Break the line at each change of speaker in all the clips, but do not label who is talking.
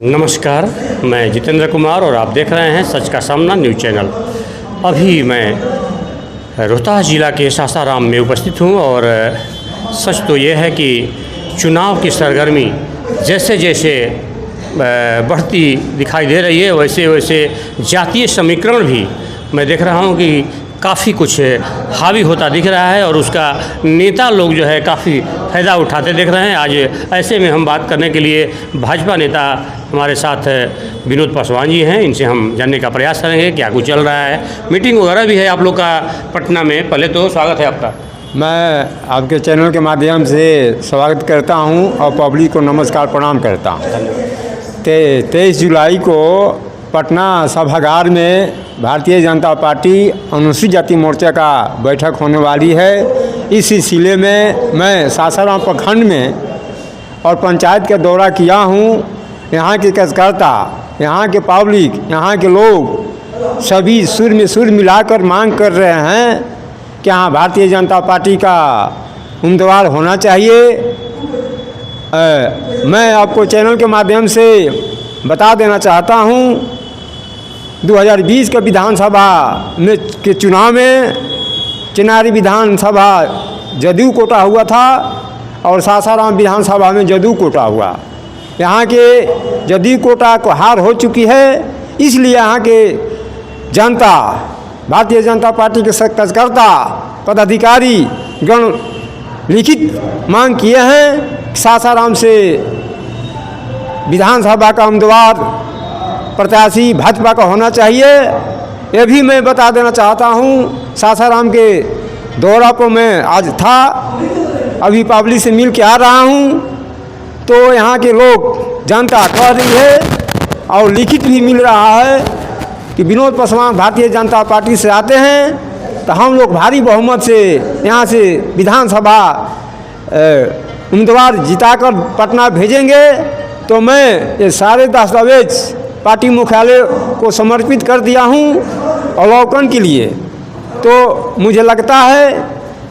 नमस्कार, मैं जितेंद्र कुमार और आप देख रहे हैं सच का सामना न्यूज़ चैनल। अभी मैं रोहतास ज़िला के सासाराम में उपस्थित हूं और सच तो ये है कि चुनाव की सरगर्मी जैसे जैसे बढ़ती दिखाई दे रही है वैसे वैसे जातीय समीकरण भी मैं देख रहा हूं कि काफ़ी कुछ हावी होता दिख रहा है और उसका नेता लोग जो है काफ़ी फ़ायदा उठाते दिख रहे हैं। आज ऐसे में हम बात करने के लिए भाजपा नेता हमारे साथ विनोद पासवान जी हैं, इनसे हम जानने का प्रयास करेंगे क्या कुछ चल रहा है। मीटिंग वगैरह भी है आप लोग का पटना में। पहले तो स्वागत है आपका।
मैं आपके चैनल के माध्यम से स्वागत करता हूं और पब्लिक को नमस्कार प्रणाम करता हूं। 23 जुलाई को पटना सभागार में भारतीय जनता पार्टी अनुसूचित जाति मोर्चा का बैठक होने वाली है। इस सिलसिले में मैं सासाराम प्रखंड में और पंचायत का दौरा किया हूं। यहाँ के कार्यकर्ता, यहाँ के पब्लिक, यहाँ के लोग सभी सुर में सुर मिलाकर मांग कर रहे हैं कि हाँ, भारतीय जनता पार्टी का उम्मीदवार होना चाहिए। मैं आपको चैनल के माध्यम से बता देना चाहता हूँ 2020 के विधानसभा में के चुनाव में चिनारी विधानसभा जदयू कोटा हुआ था और सासाराम विधानसभा में जदयू कोटा हुआ। यहाँ के जदयू कोटा को हार हो चुकी है, इसलिए यहाँ के जनता, भारतीय जनता पार्टी के कार्यकर्ता पदाधिकारी गण लिखित मांग किए हैं सासाराम से विधानसभा का उम्मीदवार प्रत्याशी भाजपा का होना चाहिए। ये भी मैं बता देना चाहता हूँ, सासाराम के दौरा पर मैं आज था, अभी पब्लिक से मिल के आ रहा हूँ, तो यहाँ के लोग जनता कह रही है और लिखित भी मिल रहा है कि विनोद पासवान भारतीय जनता पार्टी से आते हैं तो हम लोग भारी बहुमत से यहाँ से विधानसभा उम्मीदवार जिताकर पटना भेजेंगे। तो मैं ये सारे दस्तावेज पार्टी मुख्यालय को समर्पित कर दिया हूँ अवलोकन के लिए। तो मुझे लगता है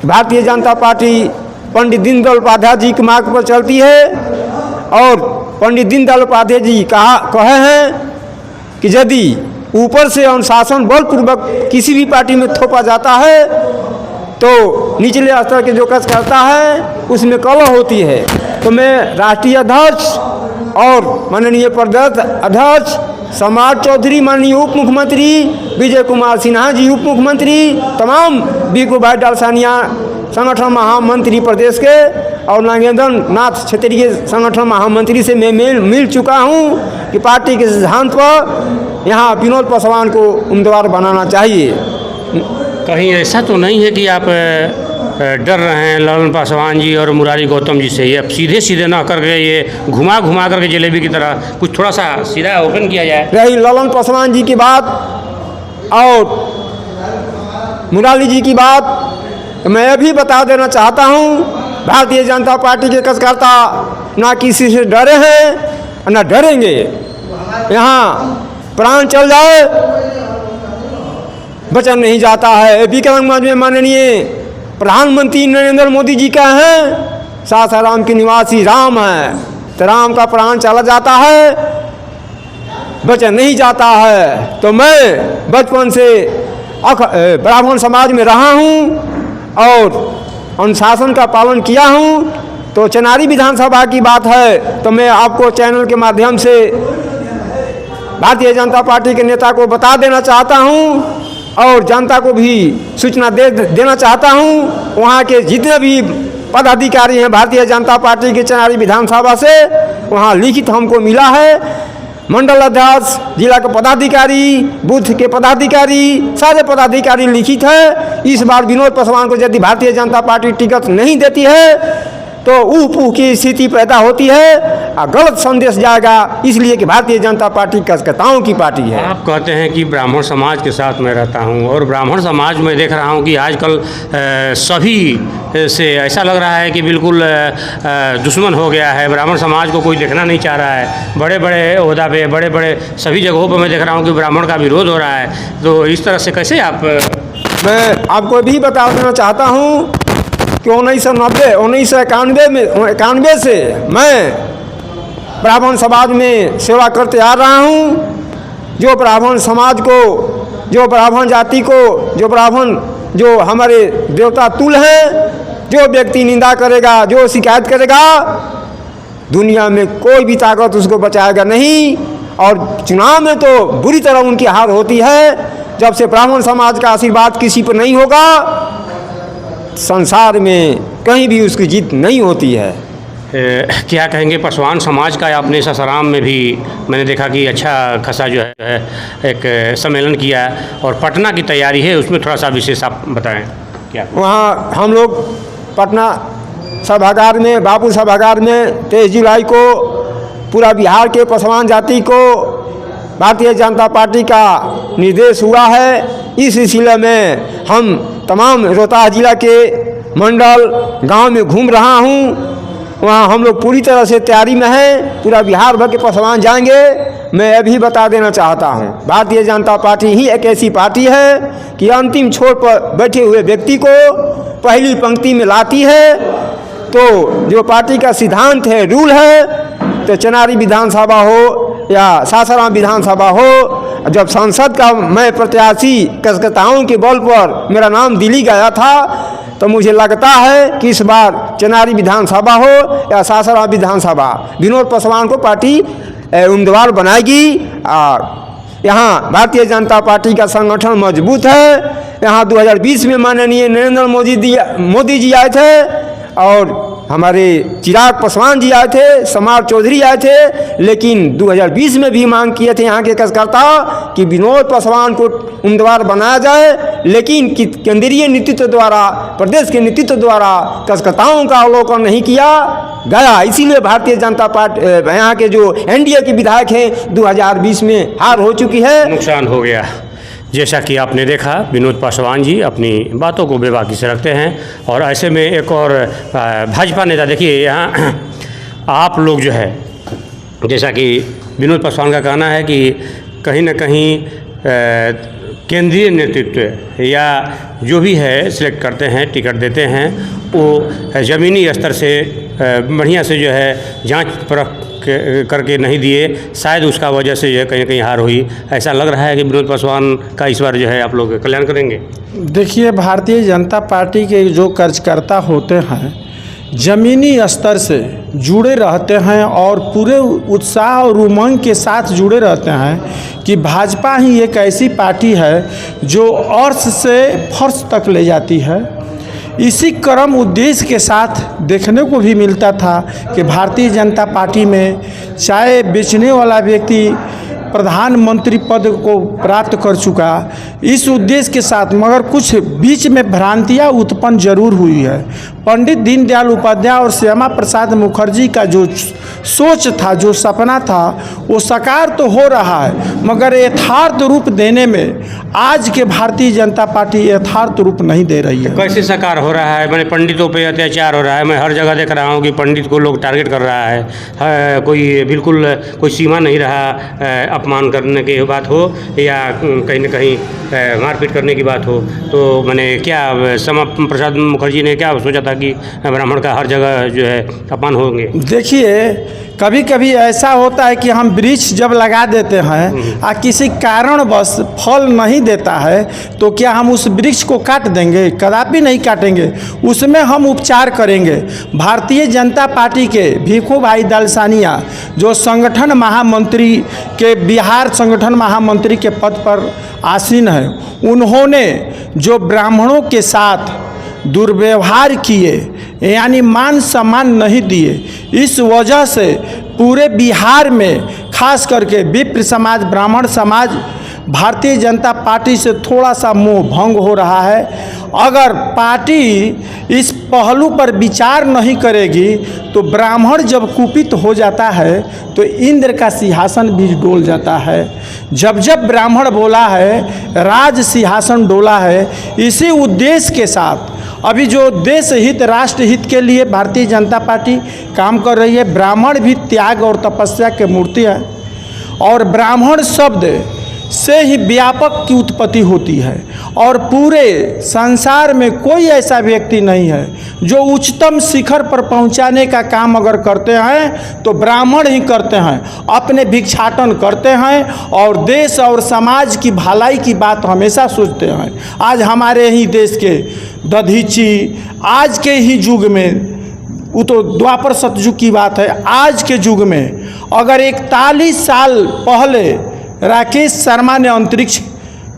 कि भारतीय जनता पार्टी पंडित दीनदयाल उपाध्याय जी के मार्ग पर चलती है और पंडित दीनदयाल उपाध्याय जी कहे हैं कि यदि ऊपर से अनुशासन बलपूर्वक किसी भी पार्टी में थोपा जाता है तो निचले स्तर के जो कार्यकर्ता है उसमें कलह होती है। तो मैं राष्ट्रीय अध्यक्ष और माननीय प्रदेश अध्यक्ष समाज चौधरी, माननीय उप मुख्यमंत्री विजय कुमार सिन्हा जी, उप मुख्यमंत्री, तमाम बीकू भाई डालसानिया संगठन महामंत्री प्रदेश के और नागेंद्र नाथ क्षेत्रीय संगठन महामंत्री से मैं मिल चुका हूं कि पार्टी के सिद्धांत पर यहाँ विनोद पासवान को उम्मीदवार बनाना चाहिए।
कहीं ऐसा तो नहीं है कि आप डर रहे हैं ललन पासवान जी और मुरारी गौतम जी से? ये अब सीधे सीधे ना करके ये घुमा घुमा करके जलेबी की तरह कुछ थोड़ा सा सीधा ओपन किया जाए।
रही ललन पासवान जी की बात और मुरारी जी की बात, मैं ये भी बता देना चाहता हूँ भारतीय जनता पार्टी के कार्यकर्ता ना किसी से डरे हैं ना डरेंगे। यहाँ प्राण चल जाए बचन नहीं जाता है। विक्रमगंज में माननीय प्रधानमंत्री नरेंद्र मोदी जी का है, सासाराम के निवासी राम है, तो राम का प्राण चला जाता है बचन नहीं जाता है। तो मैं बचपन से ब्राह्मण समाज में रहा हूँ और अनुशासन का पालन किया हूँ। तो चिनारी विधानसभा की बात है तो मैं आपको चैनल के माध्यम से भारतीय जनता पार्टी के नेता को बता देना चाहता हूँ और जनता को भी सूचना देना चाहता हूँ। वहाँ के जितने भी पदाधिकारी हैं भारतीय जनता पार्टी के चिनारी विधानसभा से, वहाँ लिखित हमको मिला है। मंडल अध्यक्ष, जिला के पदाधिकारी, बूथ के पदाधिकारी, सारे पदाधिकारी लिखित है। इस बार विनोद पासवान को यदि भारतीय जनता पार्टी टिकट नहीं देती है तो ऊह की स्थिति पैदा होती है और गलत संदेश जाएगा, इसलिए कि भारतीय जनता पार्टी कार्यकर्ताओं की पार्टी है।
आप कहते हैं कि ब्राह्मण समाज के साथ मैं रहता हूं और ब्राह्मण समाज में देख रहा हूं कि आजकल सभी से ऐसा लग रहा है कि बिल्कुल दुश्मन हो गया है। ब्राह्मण समाज को कोई देखना नहीं चाह रहा है। बड़े बड़े ओहदा पे, बड़े बड़े सभी जगहों पर मैं देख रहा हूँ कि ब्राह्मण का विरोध हो रहा है। तो इस तरह से कैसे आप?
मैं आपको भी बता देना चाहता हूँ कि 1991 से मैं ब्राह्मण समाज में सेवा करते आ रहा हूँ। जो ब्राह्मण समाज को, जो ब्राह्मण जाति को, जो हमारे देवता तुल हैं, जो व्यक्ति निंदा करेगा, जो शिकायत करेगा, दुनिया में कोई भी ताकत उसको बचाएगा नहीं। और चुनाव में तो बुरी तरह उनकी हार होती है। जब से ब्राह्मण समाज का आशीर्वाद किसी पर नहीं होगा, संसार में कहीं भी उसकी जीत नहीं होती है।
क्या कहेंगे पासवान समाज का? आपने सासाराम में भी मैंने देखा कि अच्छा खासा जो है एक सम्मेलन किया, और पटना की तैयारी है, उसमें थोड़ा सा विशेष आप बताएं क्या?
वहाँ हम लोग पटना सभागार में, बापू सभागार में 23 जुलाई को पूरा बिहार के पासवान जाति को भारतीय जनता पार्टी का निर्देश हुआ है। इस सिलसिले में हम तमाम रोहतास जिला के मंडल गांव में घूम रहा हूं। वहाँ हम लोग पूरी तरह से तैयारी में हैं। पूरा बिहार भर के पासवान जाएंगे। मैं अभी बता देना चाहता हूँ, भारतीय जनता पार्टी ही एक ऐसी पार्टी है कि अंतिम छोर पर बैठे हुए व्यक्ति को पहली पंक्ति में लाती है। तो जो पार्टी का सिद्धांत है, रूल है, तो चनारी विधानसभा हो या सासाराम विधानसभा हो, जब संसद का मैं प्रत्याशी कसकताओं के बल पर मेरा नाम दिल्ली गया था, तो मुझे लगता है कि इस बार चनारी विधानसभा हो या सासाराम विधानसभा, विनोद पासवान को पार्टी उम्मीदवार बनाएगी। यहाँ भारतीय जनता पार्टी का संगठन मजबूत है। यहाँ 2020 में माननीय नरेंद्र मोदी जी आए थे, और हमारे चिराग पासवान जी आए थे, समार चौधरी आए थे, लेकिन 2020 में भी मांग किए थे यहाँ के कार्यकर्ता कि विनोद पासवान को उम्मीदवार बनाया जाए, लेकिन केंद्रीय नेतृत्व द्वारा, प्रदेश के नेतृत्व द्वारा कार्यकर्ताओं का अवलोकन नहीं किया गया। इसीलिए भारतीय जनता पार्टी, यहाँ के जो एनडीए के विधायक हैं, 2020 में हार हो चुकी है,
नुकसान हो गया। जैसा कि आपने देखा, विनोद पासवान जी अपनी बातों को बेबाकी से रखते हैं। और ऐसे में एक और भाजपा नेता, देखिए यहाँ आप लोग जो है, जैसा कि विनोद पासवान का कहना है कि कहीं ना कहीं केंद्रीय नेतृत्व या जो भी है सिलेक्ट करते हैं, टिकट देते हैं, वो ज़मीनी स्तर से बढ़िया से जो है जांच परख करके नहीं दिए, शायद उसका वजह से जो है कहीं ना कहीं हार हुई। ऐसा लग रहा है कि विनोद पासवान का इस बार जो है आप लोग कल्याण करेंगे।
देखिए, भारतीय जनता पार्टी के जो कार्यकर्ता होते हैं ज़मीनी स्तर से जुड़े रहते हैं और पूरे उत्साह और उमंग के साथ जुड़े रहते हैं कि भाजपा ही एक ऐसी पार्टी है जो अर्श से फर्श तक ले जाती है। इसी क्रम उद्देश्य के साथ देखने को भी मिलता था कि भारतीय जनता पार्टी में चाय बेचने वाला व्यक्ति प्रधानमंत्री पद को प्राप्त कर चुका, इस उद्देश्य के साथ, मगर कुछ बीच में भ्रांतियां उत्पन्न जरूर हुई है। पंडित दीनदयाल उपाध्याय और श्यामा प्रसाद मुखर्जी का जो सोच था, जो सपना था, वो साकार तो हो रहा है, मगर यथार्थ रूप देने में आज के भारतीय जनता पार्टी यथार्थ रूप नहीं दे रही है।
कैसे साकार हो रहा है? मैंने पंडितों पे अत्याचार हो रहा है। मैं हर जगह देख रहा हूँ कि पंडित को लोग टारगेट कर रहा है। कोई बिल्कुल कोई सीमा नहीं रहा, अपमान करने की बात हो या कहीं न कहीं मारपीट करने की बात हो। तो मैंने क्या, श्यामा प्रसाद मुखर्जी ने क्या सोचा था कि ब्राह्मण का हर जगह जो है अपमान होंगे?
देखिए, कभी कभी ऐसा होता है कि हम वृक्ष जब लगा देते हैं और किसी कारणवश फल नहीं देता है, तो क्या हम उस वृक्ष को काट देंगे? कदापि नहीं काटेंगे, उसमें हम उपचार करेंगे। भारतीय जनता पार्टी के भीखू भाई दलसानिया जो संगठन महामंत्री के, बिहार संगठन महामंत्री के पद पर आसीन है, उन्होंने जो ब्राह्मणों के साथ दुर्व्यवहार किए, यानी मान सम्मान नहीं दिए, इस वजह से पूरे बिहार में खास करके विप्र समाज, ब्राह्मण समाज भारतीय जनता पार्टी से थोड़ा सा मोह भंग हो रहा है। अगर पार्टी इस पहलू पर विचार नहीं करेगी तो ब्राह्मण जब कुपित हो जाता है तो इंद्र का सिंहासन भी डोल जाता है। जब जब ब्राह्मण बोला है, राज सिंहासन डोला है। इसी उद्देश्य के साथ अभी जो देश हित, राष्ट्र हित के लिए भारतीय जनता पार्टी काम कर रही है। ब्राह्मण भी त्याग और तपस्या के मूर्ति है, और ब्राह्मण शब्द से ही व्यापक की उत्पत्ति होती है और पूरे संसार में कोई ऐसा व्यक्ति नहीं है जो उच्चतम शिखर पर पहुंचाने का काम अगर करते हैं तो ब्राह्मण ही करते हैं। अपने भिक्षाटन करते हैं और देश और समाज की भलाई की बात हमेशा सोचते हैं। आज हमारे ही देश के दधीची आज के ही युग में, वो तो द्वापर सतयुग की बात है, आज के युग में अगर 41 साल पहले राकेश शर्मा ने अंतरिक्ष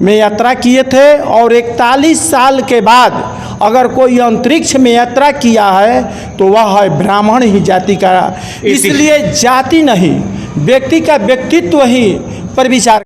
में यात्रा किए थे और 41 साल के बाद अगर कोई अंतरिक्ष में यात्रा किया है तो वह है ब्राह्मण ही जाति का। इसलिए जाति नहीं, व्यक्ति का व्यक्तित्व ही पर विचार